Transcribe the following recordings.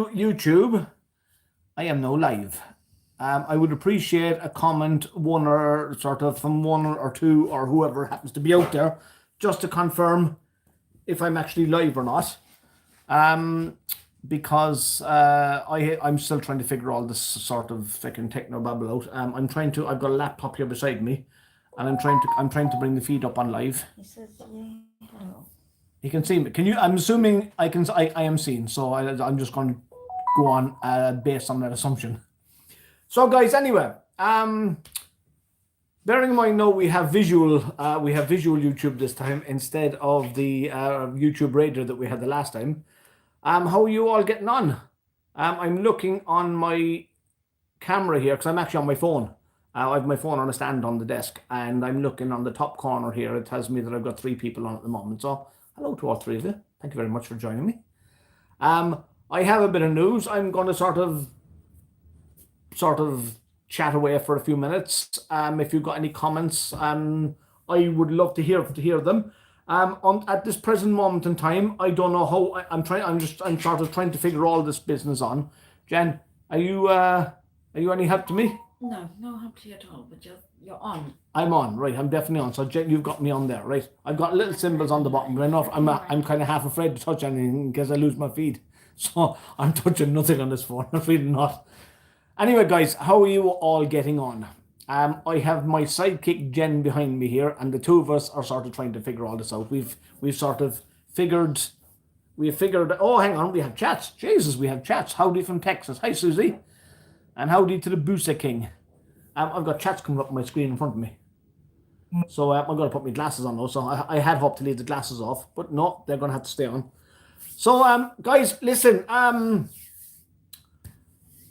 YouTube. I am now live. I would appreciate a comment, one or sort of from one or two or whoever happens to be out there, just to confirm if I'm actually live or not. Um, because I'm still trying to figure all this sort of freaking techno babble out. I've got a laptop here beside me, and I'm trying to bring the feed up on live. He says, yeah, hello. You can see me. Can you? I'm assuming I can. I am seen. So I'm just going to go on based on that assumption. So, guys, anyway, bearing in mind, no, we have visual YouTube this time instead of the YouTube radio that we had the last time. How are you all getting on? I'm looking on my camera here because I'm actually on my phone. I have my phone on a stand on the desk, and I'm looking on the top corner here. It tells me that I've got 3 people on at the moment. So, hello to all 3 of you. Thank you very much for joining me. I have a bit of news. I'm going to sort of chat away for a few minutes. If you've got any comments, I would love to hear them. At this present moment in time, I don't know how. I'm sort of trying to figure all this business on. Jen, are you any help to me? No help to you at all, but you're on. I'm on, right? I'm definitely on. So Jen, you've got me on there, right? I've got little symbols on the bottom, but I know I'm kind of half afraid to touch anything in case I lose my feed. So I'm touching nothing on this phone. I'm really not. Anyway, guys, how are you all getting on? I have my sidekick Jen behind me here, and the 2 of us are sort of trying to figure all this out. We've figured. Oh, hang on, we have chats. Jesus, we have chats. Howdy from Texas. Hi, Susie, and howdy to the Goose King. I've got chats coming up on my screen in front of me. So I'm going to put my glasses on though. So I had hoped to leave the glasses off, but no, they're going to have to stay on. So guys, listen.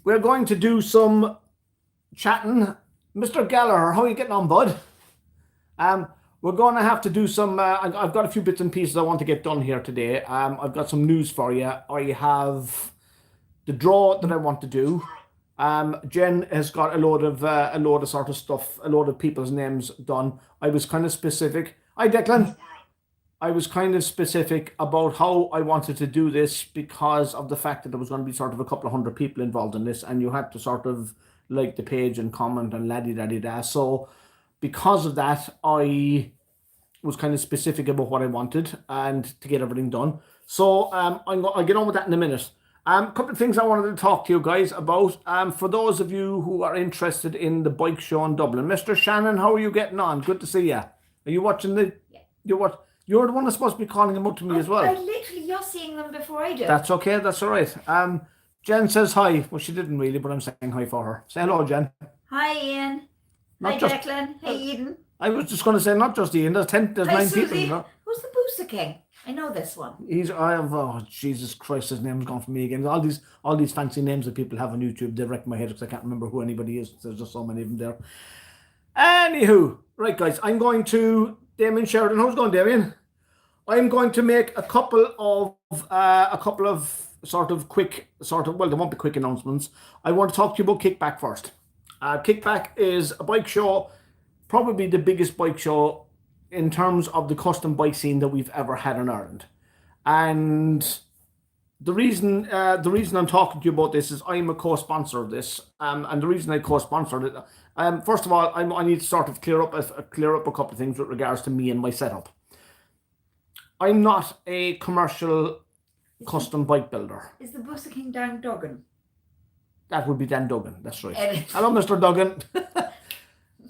We're going to do some chatting. Mr. Gallagher, how are you getting on, bud? We're going to have to do some. I've got a few bits and pieces I want to get done here today. I've got some news for you. I have the draw that I want to do. Jen has got a load of sort of stuff, a load of people's names done. I was kind of specific. Hi, Declan. I was kind of specific about how I wanted to do this because of the fact that there was going to be sort of a couple of 100 people involved in this, and you had to sort of like the page and comment and la-di-da-di-da. So because of that, I was kind of specific about what I wanted and to get everything done. So I'll get on with that in a minute. A couple of things I wanted to talk to you guys about. For those of you who are interested in the bike show in Dublin, Mr. Shannon, how are you getting on? Good to see you. Are you watching the? Yeah. You're the one that's supposed to be calling them up to me as well. You're seeing them before I do. That's okay. That's all right. Jen says hi. Well, she didn't really, but I'm saying hi for her. Say hello, Jen. Hi, Ian. Hi, Declan. Hey, Eden. I was just going to say not just Ian. There's 9 Susie. people. You know? Who's the Booster King? I know this one. Oh, Jesus Christ, his name's gone from me again. All these fancy names that people have on YouTube, they wreck my head because I can't remember who anybody is. There's just so many of them there. Anywho, right, guys, I'm going to Damien Sheridan. How's it going, Damien? I'm going to make a couple of sort of quick, well, there won't be quick announcements. I want to talk to you about Kickback first. Kickback is a bike show, probably the biggest bike show in terms of the custom bike scene that we've ever had in Ireland. And the reason I'm talking to you about this is I'm a co-sponsor of this. And the reason I co-sponsored it, first of all, I need to sort of clear up a couple of things with regards to me and my setup. I'm not a commercial custom bike builder. Is the Booster King down Duggan? That would be Dan Duggan. That's right. Hello, Mr. Duggan.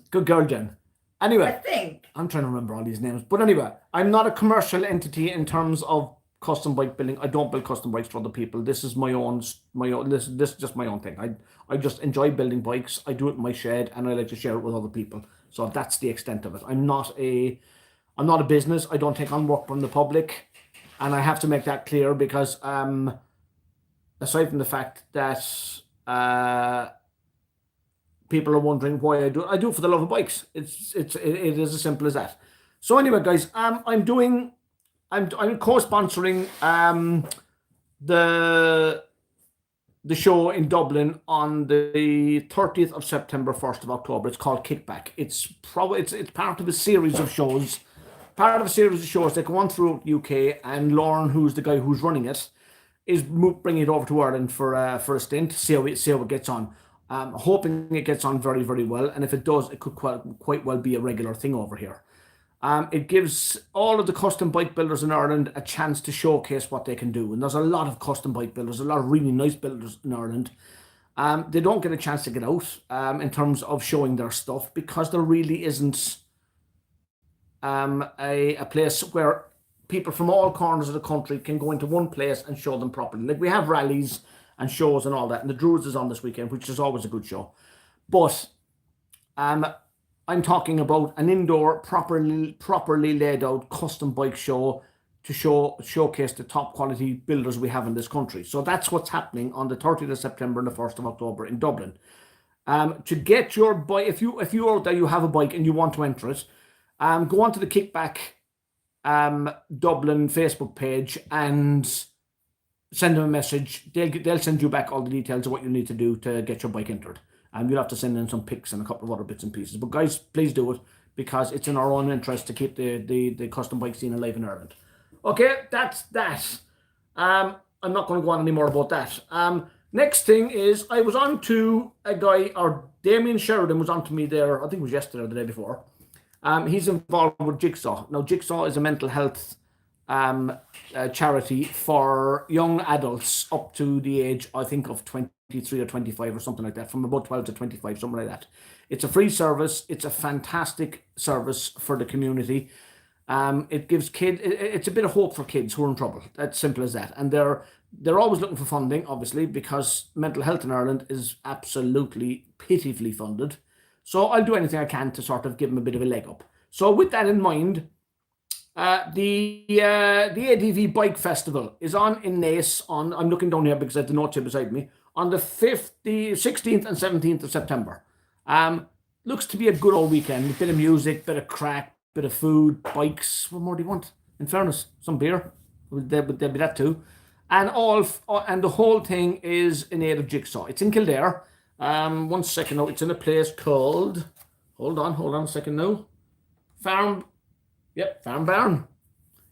Good girl, Jen. Anyway, I think I'm trying to remember all these names. But anyway, I'm not a commercial entity in terms of custom bike building. I don't build custom bikes for other people. This is my own. This is just my own thing. I just enjoy building bikes. I do it in my shed, and I like to share it with other people. So that's the extent of it. I'm not a business. I don't take on work from the public, and I have to make that clear because aside from the fact that people are wondering why I do it for the love of bikes. It is as simple as that. So anyway, guys, I'm co-sponsoring the show in Dublin on the 30th of September, 1st of October. It's called Kickback. It's part of a series of shows. Part of a series of shows that go on throughout the UK, and Lauren, who's the guy who's running it, is bringing it over to Ireland for a stint, see how it gets on. Hoping it gets on very, very well, and if it does, it could quite well be a regular thing over here. It gives all of the custom bike builders in Ireland a chance to showcase what they can do, and there's a lot of custom bike builders, a lot of really nice builders in Ireland. They don't get a chance to get out in terms of showing their stuff because there really isn't a place where people from all corners of the country can go into one place and show them properly. Like we have rallies and shows and all that, and the Druids is on this weekend, which is always a good show. But I'm talking about an indoor, properly laid out custom bike show to showcase the top quality builders we have in this country. So that's what's happening on the 30th of September and the 1st of October in Dublin. To get your bike, if you out there you have a bike and you want to enter it, go onto the Kickback Dublin Facebook page and send them a message. They'll send you back all the details of what you need to do to get your bike entered. You'll have to send in some pics and a couple of other bits and pieces. But guys, please do it because it's in our own interest to keep the custom bike scene alive in Ireland. Okay, that's that. I'm not going to go on any more about that. Next thing is I was on to a guy, or Damien Sheridan was on to me there, I think it was yesterday or the day before. He's involved with Jigsaw. Now, Jigsaw is a mental health charity for young adults up to the age, I think, of 23 or 25 or something like that, from about 12 to 25, something like that. It's a free service. It's a fantastic service for the community. It gives kids, it's a bit of hope for kids who are in trouble. That's simple as that. And they're always looking for funding, obviously, because mental health in Ireland is absolutely pitifully funded. So I'll do anything I can to sort of give them a bit of a leg up. So with that in mind, the ADV Bike Festival is on in Naas on, I'm looking down here because I have the notes here beside me, on the 16th and 17th of September. Looks to be a good old weekend. A bit of music, bit of crack, bit of food, bikes. What more do you want? In fairness, some beer. There'll be that too. And the whole thing is in aid of Jigsaw. It's in Kildare. 1 second now. It's in a place called, hold on a second now. Farm Barn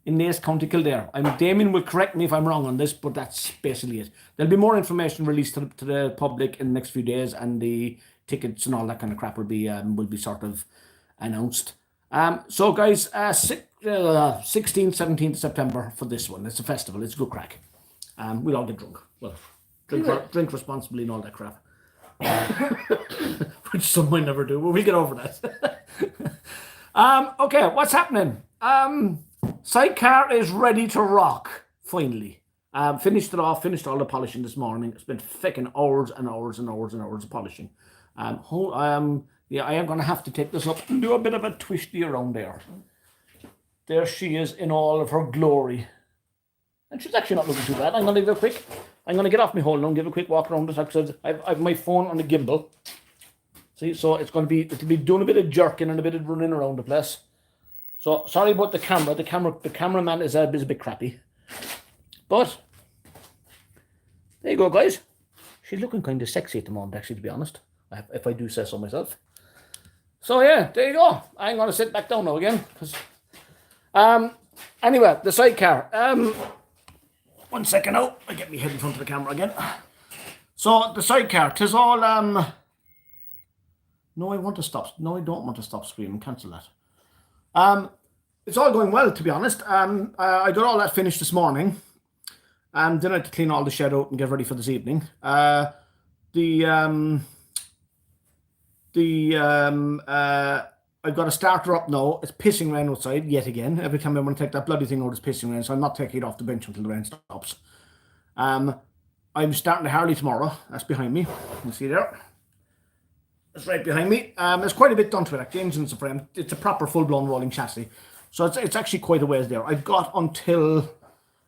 in Naas, County Kildare. Damien will correct me if I'm wrong on this, but that's basically it. There'll be more information released to the public in the next few days, and the tickets and all that kind of crap will be sort of announced. So guys, 16th, 17th September for this one. It's a festival. It's a good crack. We'll all get drunk. Well, drink responsibly and all that crap. Which some might never do, but we'll get over that. Okay, what's happening? Sidecar is ready to rock, finally. Finished all the polishing this morning. Spent fucking hours and hours and hours and hours of polishing. Yeah, I am going to have to take this up and do a bit of a twisty around there. There she is in all of her glory. And she's actually not looking too bad. I'm going to get off my hole now and give a quick walk around this because I have my phone on the gimbal. See, so it'll be doing a bit of jerking and a bit of running around the place. So sorry about the camera. The cameraman is a bit crappy. But there you go, guys. She's looking kind of sexy at the moment, actually, to be honest. If I do say so myself. So yeah, there you go. I'm going to sit back down now again. Anyway, the sidecar. 1 second now. I get me head in front of the camera again. So the sidecar, 'tis all No, I want to stop. No, I don't want to stop screaming. Cancel that. It's all going well, to be honest. I got all that finished this morning. Then I had to clean all the shed out and get ready for this evening. I've got a starter up now. It's pissing rain outside yet again. Every time I want to take that bloody thing out, it's pissing rain, so I'm not taking it off the bench until the rain stops. I'm starting the Harley tomorrow. That's behind me. You can see there. It's right behind me. There's quite a bit done to it. The engine's a frame. It's a proper full-blown rolling chassis. So it's actually quite a ways there. I've got until...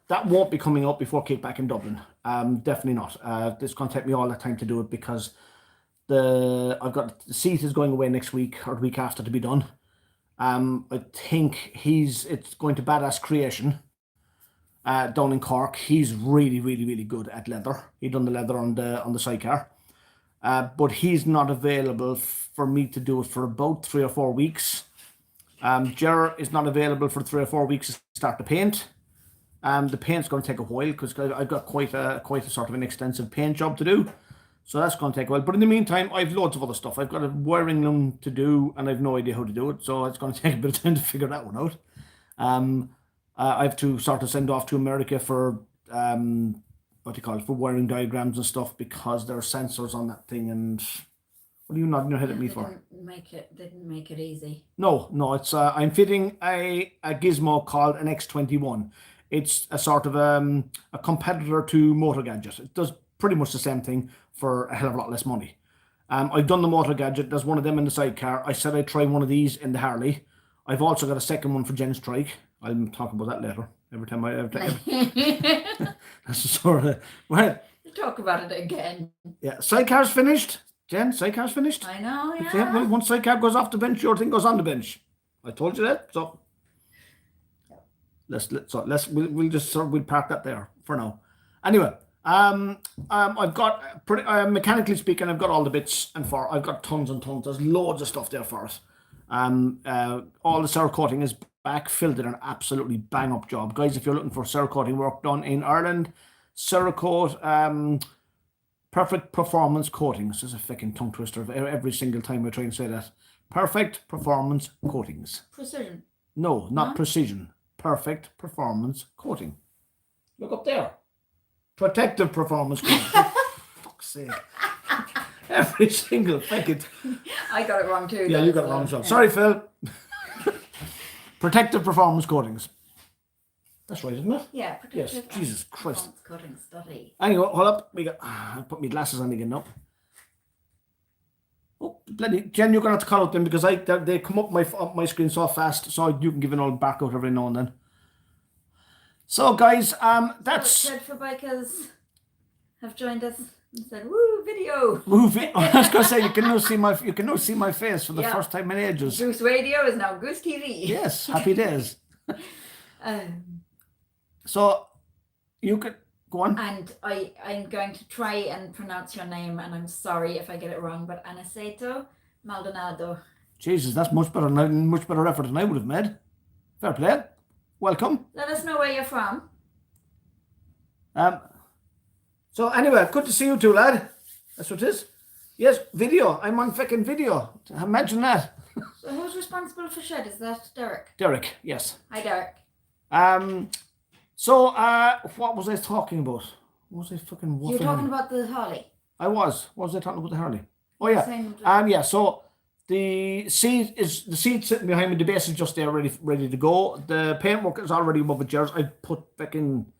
That won't be coming up before Kickback in Dublin. Definitely not. It's going to take me all that time to do it because the seat is going away next week or the week after to be done. I think it's going to Badass Creation down in Cork. He's really, really, really good at leather. He done the leather on the sidecar. But he's not available for me to do it for about 3 or 4 weeks. Ger is not available for 3 or 4 weeks to start the paint. The paint's going to take a while because I've got quite a sort of an extensive paint job to do. So that's going to take a while. But in the meantime, I've loads of other stuff. I've got a wiring loom to do, and I've no idea how to do it. So it's going to take a bit of time to figure that one out. I have to sort of send off to America for what do you call it, for wiring diagrams and stuff, because there are sensors on that thing. And what are you nodding your head at me for? Didn't make it easy. No, it's I'm fitting a gizmo called an X21. It's a sort of a competitor to Motor Gadget. It does pretty much the same thing for a hell of a lot less money. I've done the Motor Gadget. There's one of them in the sidecar. I said I'd try one of these in the Harley. I've also got a second one for Jen's trike. I'll talk about that later. Every time that's the sort of well. We'll talk about it again. Yeah, sidecar's finished. Jen, sidecar's finished. I know. Yeah. Well, once sidecar goes off the bench, your thing goes on the bench. I told you that. So we'll park that there for now. Anyway, I've got pretty mechanically speaking, I've got all the bits I've got tons and tons. There's loads of stuff there for us. All the Cerakoting is back. Phil did an absolutely bang up job, guys. If you're looking for Cerakoting work done in Ireland, Cerakote Perfect Performance Coatings. This is a fucking tongue twister every single time I try and say that. Perfect Performance Coatings. Precision. No, not precision. Perfect Performance Coating. Look up there. Protective Performance Coating. Fuck's sake. Every single fucking. I got it wrong too. Yeah, you got it wrong as well. Sorry, Phil. Protective Performance Coatings. That's right, isn't it? Yeah, protective. Yes, Jesus Christ. Cutting study. Anyway, hold up. I put my glasses on again now. Oh, bloody Jen, you're gonna have to call out them because they come up my screen so fast, so you can give an old back out every now and then. So, guys, that's. Dead for Bikers have joined us and said, "Woo, video!" I was gonna say you can now see my face for the first time in ages. Goose Radio is now Goose TV. Yes, happy days. So, you could go on. And I'm going to try and pronounce your name, and I'm sorry if I get it wrong, but Aniceto Maldonado. Jesus, that's much better effort than I would have made. Fair play. Welcome. Let us know where you're from. So anyway, good to see you too, lad. That's what it is. Yes, video. I'm on fucking video. Imagine that. So who's responsible for shed? Is that Derek? Derek, yes. Hi, Derek. So what was I talking about? What was I fucking waffling? You were talking about the Harley. I was. What was I talking about the Harley? Oh yeah. Yeah. So the seat sitting behind me. The base is just there, ready to go. The paintwork is already above the chairs. I put fucking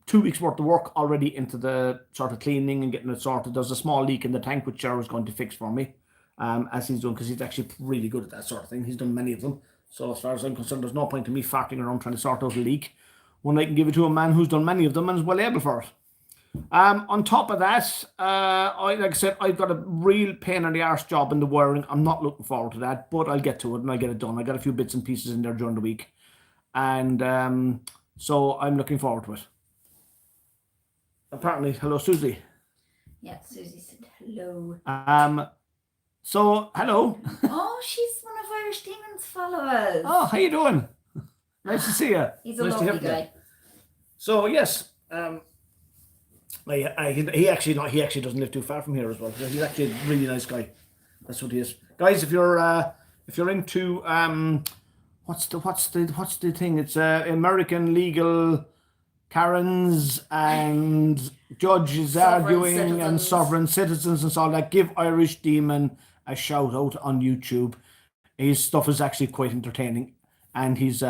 2 weeks worth of work already into the sort of cleaning and getting it sorted. There's a small leak in the tank which Jar is going to fix for me, as he's doing, because he's actually really good at that sort of thing. He's done many of them. So as far as I'm concerned, there's no point in me farting around trying to sort out a leak when I can give it to a man who's done many of them and is well able for it. On top of that, like I said, I've got a real pain in the arse job in the wiring. I'm not looking forward to that, but I'll get to it and I'll get it done. I got a few bits and pieces in there during the week, and so I'm looking forward to it. Apparently, hello, Susie. Yeah, Susie said hello. So hello. Oh, she's one of Irish Demon's followers. Oh, how you doing? Nice to see you. He's a lovely guy. So yes, he actually doesn't live too far from here as well. He's actually a really nice guy. That's what he is, guys. If you're into what's the thing? It's American legal Karens and judges arguing and sovereign citizens and so on. Like, give Irish Demon a shout out on YouTube. His stuff is actually quite entertaining, and he's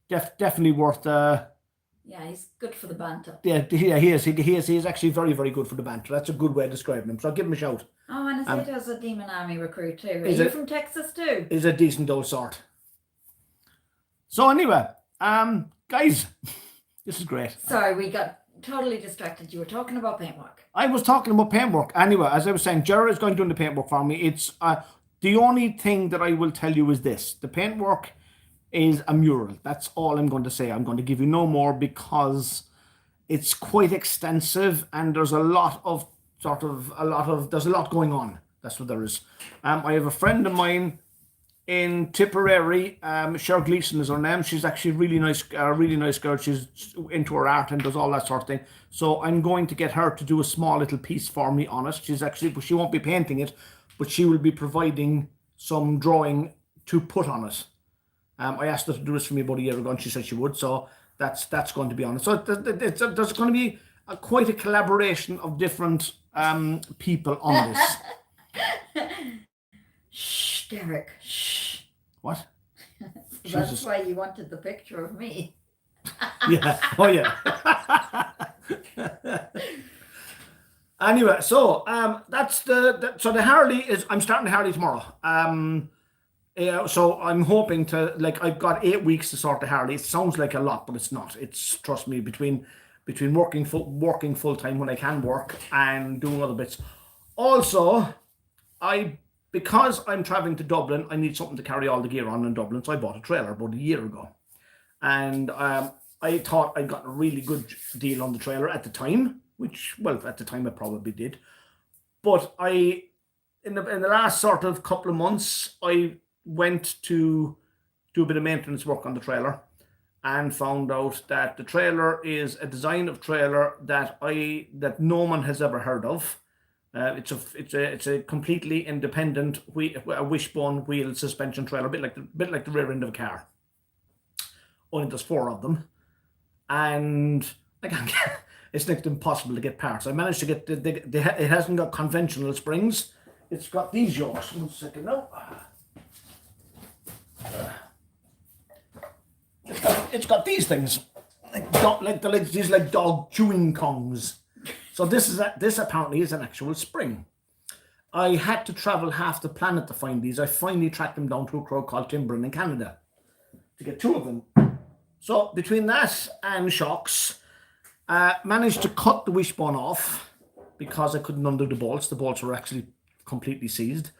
definitely worth. Yeah, he's good for the banter. Yeah, he is. He is actually very, very good for the banter. That's a good way of describing him. So I'll give him a shout. Oh, and Aniceto a Demon Army recruit too. Are you from Texas too? He's a decent old sort. So anyway, guys, this is great. Sorry, we got totally distracted. You were talking about paintwork. I was talking about paintwork. Anyway, as I was saying, Jared is going to do the paintwork for me. It's the only thing that I will tell you is this: the paintwork is a mural. That's all I'm going to say. I'm going to give you no more because it's quite extensive and there's a lot going on. That's what there is. I have a friend of mine in Tipperary. Cheryl Gleason is her name. She's actually really nice girl. She's into her art and does all that sort of thing. So I'm going to get her to do a small little piece for me on it. She won't be painting it, but she will be providing some drawing to put on it. I asked her to do this for me about a year ago, and she said she would. So that's going to be on it. So there's going to be quite a collaboration of different people on this. Shh, Derek. Shh. What? That's why you wanted the picture of me. Yeah. Oh yeah. Anyway, so that's so the Harley is. I'm starting the Harley tomorrow. So I'm hoping to, like, I've got 8 weeks to sort the Harley. It sounds like a lot, but it's not. It's, trust me, between working full time when I can work and doing other bits. Also, because I'm traveling to Dublin, I need something to carry all the gear on in Dublin. So I bought a trailer about a year ago, and I thought I got a really good deal on the trailer at the time. Which, well, at the time I probably did, but in the last sort of couple of months, I went to do a bit of maintenance work on the trailer, and found out that the trailer is a design of trailer that no one has ever heard of. It's a completely independent a wishbone wheel suspension trailer, a bit like the rear end of a car. Only there's 4 of them, and I can't get. It's next to impossible to get parts. I managed to get it hasn't got conventional springs. It's got these yokes. 1 second now. It's got these things, these dog chewing kongs. So this apparently is an actual spring. I had to travel half the planet to find these. I finally tracked them down to a crowd called Timbrin in Canada to get 2 of them. So between that and shocks, managed to cut the wishbone off because I couldn't undo the bolts. The bolts were actually completely seized.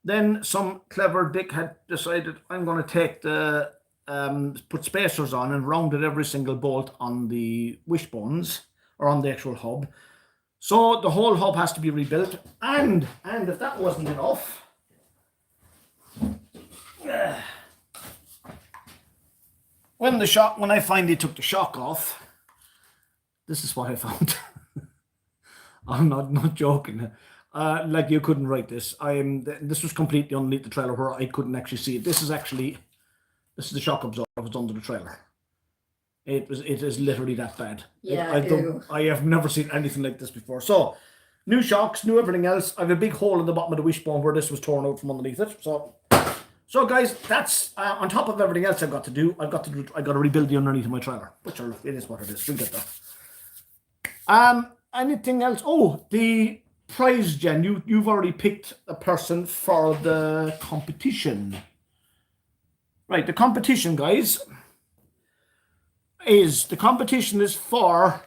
Then some clever dick had decided I'm going to take the put spacers on and rounded every single bolt on the wishbones or on the actual hub. So the whole hub has to be rebuilt. And if that wasn't enough, when I finally took the shock off, this is what I found. I'm not joking. Like, you couldn't write this. This was completely underneath the trailer where I couldn't actually see it. This is the shock absorber that was under the trailer. It is literally that bad. Yeah. I have never seen anything like this before. So, new shocks, new everything else. I have a big hole in the bottom of the wishbone where this was torn out from underneath it. So guys, that's on top of everything else I've got to do. I got to rebuild the underneath of my trailer, which it is what it is. We'll get that. Anything else? Oh, the prize, Jen. You've already picked a person for the competition. Right, the competition, guys, is for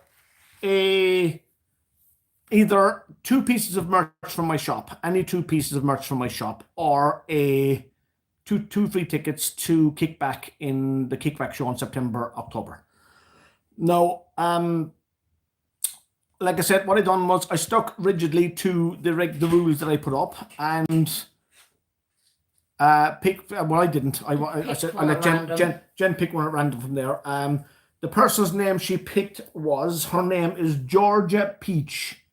either 2 pieces of merch from my shop, any 2 pieces of merch from my shop, or two free tickets to Kickback in the Kickback show in October. Now, like I said, what I done was I stuck rigidly to the rules that I put up, and pick. Well, I didn't. I said I let Jen pick one at random from there. The person's name she picked her name is Georgia Peach.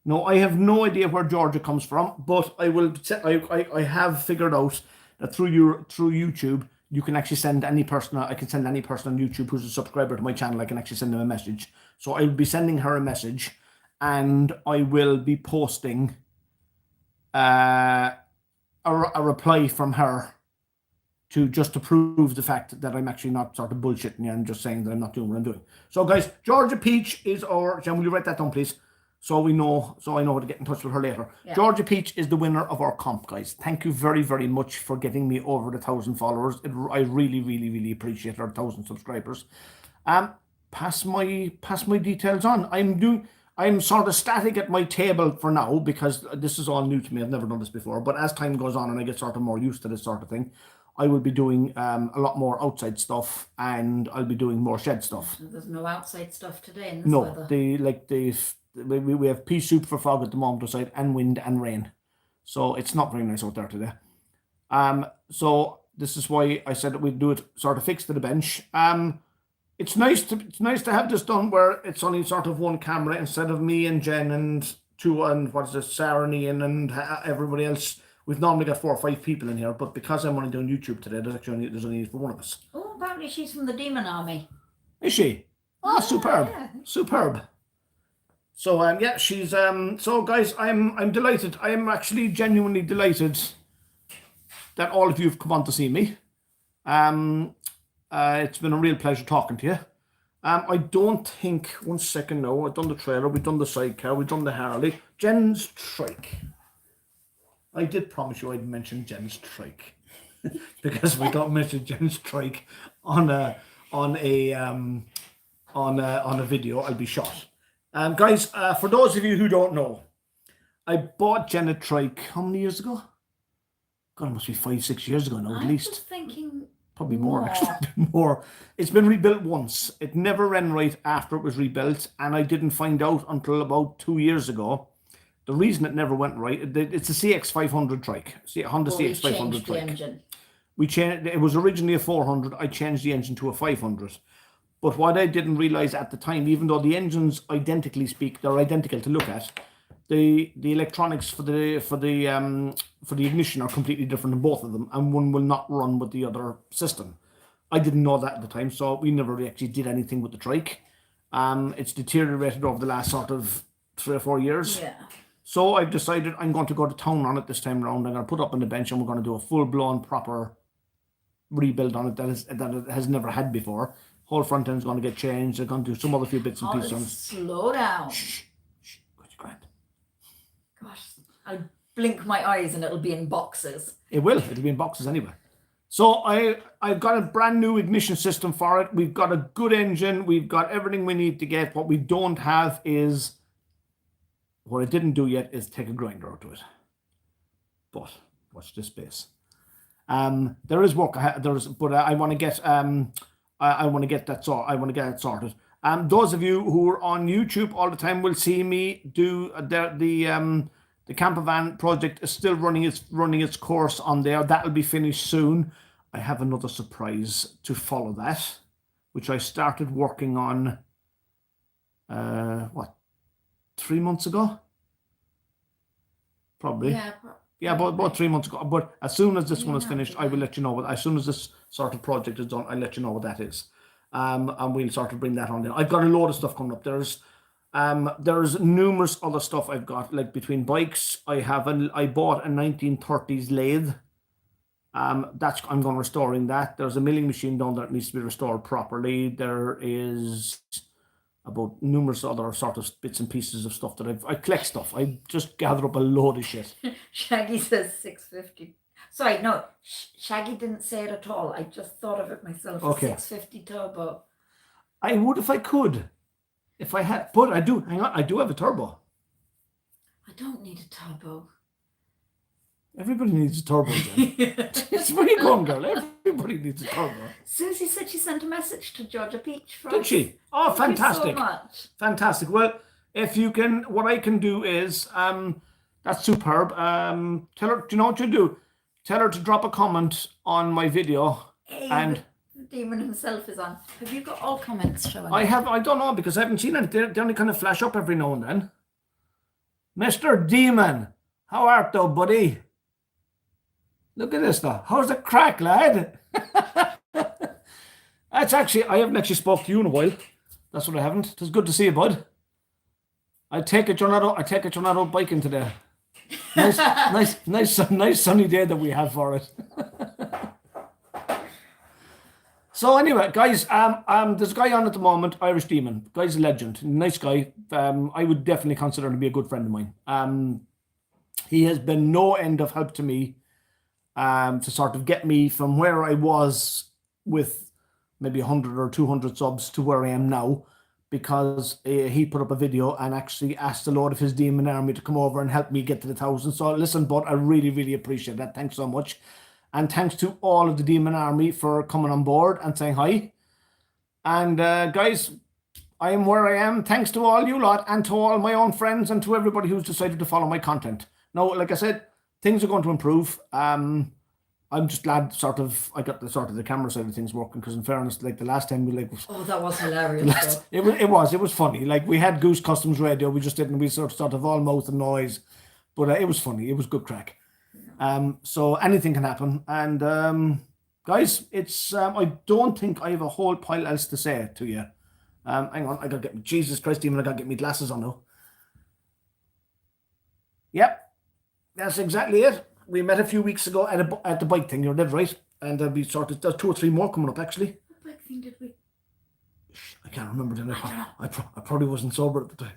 Now, I have no idea where Georgia comes from, but I have figured out that through YouTube, you can actually send any person. I can send any person on YouTube who's a subscriber to my channel. I can actually send them a message. So I will be sending her a message, and I will be posting a reply from her to prove the fact that I'm actually not sort of bullshitting you and just saying that I'm not doing what I'm doing. So guys, Georgia Peach is our. Jen, will you write that down, please? So I know how to get in touch with her later. Yeah. Georgia Peach is the winner of our comp, guys. Thank you very, very much for getting me over the 1,000 followers. I really, really, really appreciate our 1,000 subscribers. Pass my details on. I'm sort of static at my table for now because this is all new to me. I've never done this before. But as time goes on and I get sort of more used to this sort of thing, I will be doing a lot more outside stuff, and I'll be doing more shed stuff. There's no outside stuff today in this weather. We have pea soup for fog at the moment outside, and wind and rain. So it's not very nice out there today. So this is why I said that we'd do it sort of fixed to the bench. It's nice to have this done where it's only sort of one camera instead of me and Jen and Sarah and Ian and everybody else. We've normally got 4 or 5 people in here, but because I'm only doing YouTube today, there's only need for one of us. Oh, apparently she's from the Demon Army. Is she? Oh, superb, yeah. superb. So yeah, she's so guys, I'm delighted. I am actually genuinely delighted that all of you have come on to see me. It's been a real pleasure talking to you. I don't think, one second now, I've done the trailer, we've done the sidecar, we've done the Harley. Jen's trike. I did promise you I'd mention Jen's trike. Because we don't mention Jen's trike on a video, I'll be shot. Guys, for those of you who don't know, I bought Jen a trike how many years ago? God, it must be 5-6 years ago now, at least. I was thinking probably more actually. More. It's been rebuilt once. It never ran right after it was rebuilt, and I didn't find out until about 2 years ago. The reason it never went right, it's a CX500 trike, Honda CX500 trike. Engine. We changed. It was originally a 400. I changed the engine to a 500. But what I didn't realize at the time, even though the engines they're identical to look at, the electronics for the ignition are completely different in both of them, and one will not run with the other system. I didn't know that at the time, so we never actually did anything with the trike. It's deteriorated over the last sort of 3 or 4 years. Yeah. So I've decided I'm going to go to town on it this time around. I'm going to put it up on the bench, and we're going to do a full-blown proper rebuild on it that it has never had before. Whole front end's going to get changed. They're going to do some other few bits and pieces on it. Slow down. Shh. Got you, Grant. Gosh, I'll blink my eyes and it'll be in boxes. It will. It'll be in boxes anyway. So I've got a brand new ignition system for it. We've got a good engine. We've got everything we need to get. What we don't have is, what I didn't do yet is take a grinder out to it. But watch this space. There is work. But I want to get I want to get that sorted. Those of you who are on YouTube all the time will see me do the camper van project is still running its course on there. That'll be finished soon. I have another surprise to follow that, which I started working on 3 months ago? Probably. Yeah, about 3 months ago. But as soon as this one is finished, I will let you know. As soon as this sort of project is done, I'll let you know what that is. And we'll sort of bring that on there. I've got a load of stuff coming up. There's numerous other stuff I've got, like between bikes. I bought a 1930s lathe. I'm going restoring that. There's a milling machine down there that needs to be restored properly. There is about numerous other sort of bits and pieces of stuff that I collect stuff. I just gather up a load of shit. Shaggy says 650. Sorry, no, Shaggy didn't say it at all. I just thought of it myself. Okay. 650 turbo. I would if I could. If I had, but I do. Hang on, I do have a turbo. I don't need a turbo. Everybody needs a turbo, Jen. It's where you going, girl. Everybody needs a turbo. Susie said she sent a message to Georgia Peach for Did us. she? Oh, Thank fantastic. you so much. Fantastic. Well, if you can, what I can do is, that's superb. Tell her, do you know what you do? Tell her to drop a comment on my video. Hey, and the demon himself is on. Have you got all comments showing? I don't know, because I haven't seen it. They only kind of flash up every now and then. Mr. Demon, how art thou, buddy? Look at this though. How's the crack, lad? That's actually, I haven't actually spoke to you in a while. That's what I haven't. It's good to see you, bud. I take it you're not out biking today. Nice sunny day that we have for it. So anyway, guys, there's a guy on at the moment, Irish Demon. Guy's a legend, nice guy. I would definitely consider him to be a good friend of mine. He has been no end of help to me. To sort of get me from where I was with maybe 100 or 200 subs to where I am now, because he put up a video and actually asked a lot of his demon army to come over and help me get to the 1,000. So listen, bud, I really, really appreciate that. Thanks so much. And thanks to all of the demon army for coming on board and saying hi. And guys, I am where I am thanks to all you lot and to all my own friends and to everybody who's decided to follow my content. Now, like I said, things are going to improve. I I'm just glad I got the camera side of things working, because in fairness, like the last time oh, that was hilarious. it was funny. Like we had Goose Customs radio, we sort of all mouth and noise, but it was funny. It was good crack. So anything can happen, and guys, it's I don't think I have a whole pile else to say to you. Hang on, I gotta get Jesus Christ, even I gotta get my glasses on now. Yep, that's exactly it. We met a few weeks ago at the bike thing. You're dead right, and there's 2 or 3 more coming up actually. What bike thing did we? I can't remember the name. I probably wasn't sober at the time.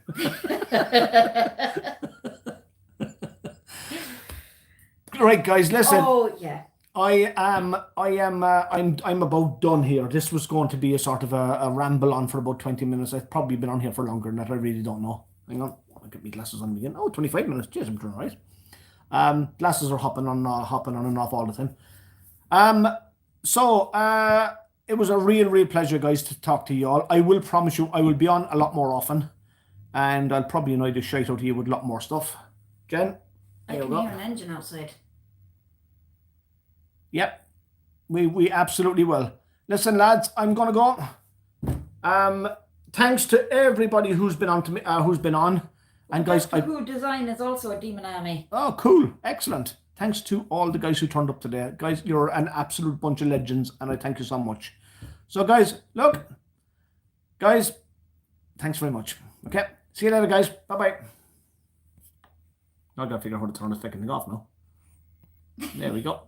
Right, guys, listen. Oh yeah. I'm about done here. This was going to be a sort of a ramble on for about 20 minutes. I've probably been on here for longer than that. I really don't know. Hang on, I'll get my glasses on again. Oh, 25 minutes. Jeez, I'm doing all right. Glasses are hopping on and off all the time. So it was a real pleasure, guys, to talk to you all. I will promise you I will be on a lot more often, and I'll probably annoy the shite out of you with a lot more stuff. Jen, I can hear an engine outside. Yep, we absolutely will. Listen, lads, I'm gonna go. Thanks to everybody who's been on. And guys, Who Design is also a Demon Army. Oh, cool, excellent. Thanks to all the guys who turned up today. Guys, you're an absolute bunch of legends, and I thank you so much. So, guys, look, guys, thanks very much. Okay, see you later, guys. Bye bye. Now I gotta figure out how to turn this fucking thing off now. There we go.